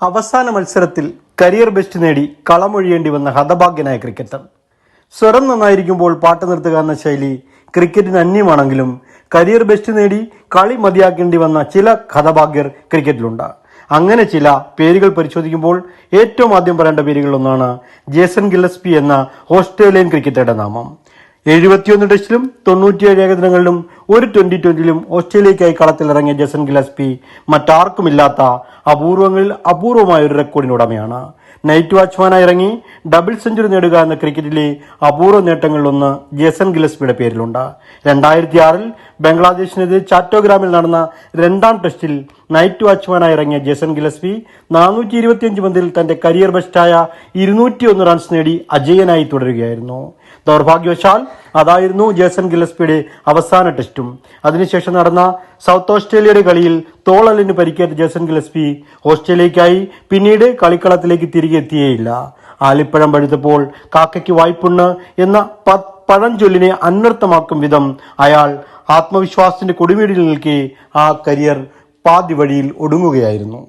അവസാന മത്സരത്തിൽ career best നേടി കളമൊഴിയേണ്ടി വന്ന ഹതഭാഗ്യനായ ക്രിക്കറ്റർ. സ്വരം നന്നായിരിക്കുമ്പോൾ പാട്ട് നിർത്തുക എന്ന ശൈലി ക്രിക്കറ്റിന് അന്യമാണെങ്കിലും കരിയർ ബെസ്റ്റ് നേടി കളി മതിയാക്കേണ്ടി വന്ന ചില ഹതഭാഗ്യർ ക്രിക്കറ്റിലുണ്ട്. അങ്ങനെ ചില പേരുകൾ പരിശോധിക്കുമ്പോൾ ഏറ്റവും ആദ്യം പറയേണ്ട പേരുകളിലൊന്നാണ് ജേസൺ ഗില്ലസ്പി എന്ന ഓസ്ട്രേലിയൻ ക്രിക്കറ്ററുടെ നാമം. 71 ടെസ്റ്റിലും 97 ഏകദിനങ്ങളിലും ഒരു T20യിലും ഓസ്ട്രേലിയയ്ക്കായി കളത്തിലിറങ്ങിയ ജേസൺ ഗില്ലസ്പി മറ്റാർക്കുമില്ലാത്ത അപൂർവങ്ങളിൽ അപൂർവമായ ഒരു റെക്കോർഡിന് ഉടമയാണ്. നൈറ്റ് വാച്ച്മാനായി ഇറങ്ങി ഡബിൾ സെഞ്ചുറി നേടുക എന്ന ക്രിക്കറ്റിലെ അപൂർവ നേട്ടങ്ങളിലൊന്ന് ജേസൺ ഗില്ലസ്പിയുടെ പേരിലുണ്ട്. 2006 ബംഗ്ലാദേശിനെതിരെ ചാറ്റോഗ്രാമിൽ നടന്ന 2ാം ടെസ്റ്റിൽ നൈറ്റ് വാച്ച്മാനായി ഇറങ്ങിയ ജേസൺ ഗില്ലസ്പി 425 പന്തിൽ തന്റെ കരിയർ ബെസ്റ്റായ 201 റൺസ് നേടി അജയ്യനായി തുടരുകയായിരുന്നു. ദൗർഭാഗ്യവശാൽ അതായിരുന്നു ജേസൺ ഗില്ലസ്പിയുടെ അവസാന ടെസ്റ്റും. അതിനുശേഷം നടന്ന സൗത്ത് ഓസ്ട്രേലിയയുടെ കളിയിൽ തോളലിന് പരിക്കേറ്റ ജേസൺ ഗില്ലസ്പി ഓസ്ട്രേലിയയ്ക്കായി പിന്നീട് കളിക്കളത്തിലേക്ക് തിരികെ എത്തിയേയില്ല. ആലിപ്പഴം പഴുത്തപ്പോൾ കാക്കയ്ക്ക് വായ്പുണ്ണ് എന്ന പഴഞ്ചൊല്ലിനെ അന്വർത്ഥമാക്കും വിധം അയാൾ ആത്മവിശ്വാസത്തിന്റെ കൊടുമുടിയിൽ നിൽക്കെ ആ കരിയർ പാതി വഴിയിൽ ഒടുങ്ങുകയായിരുന്നു.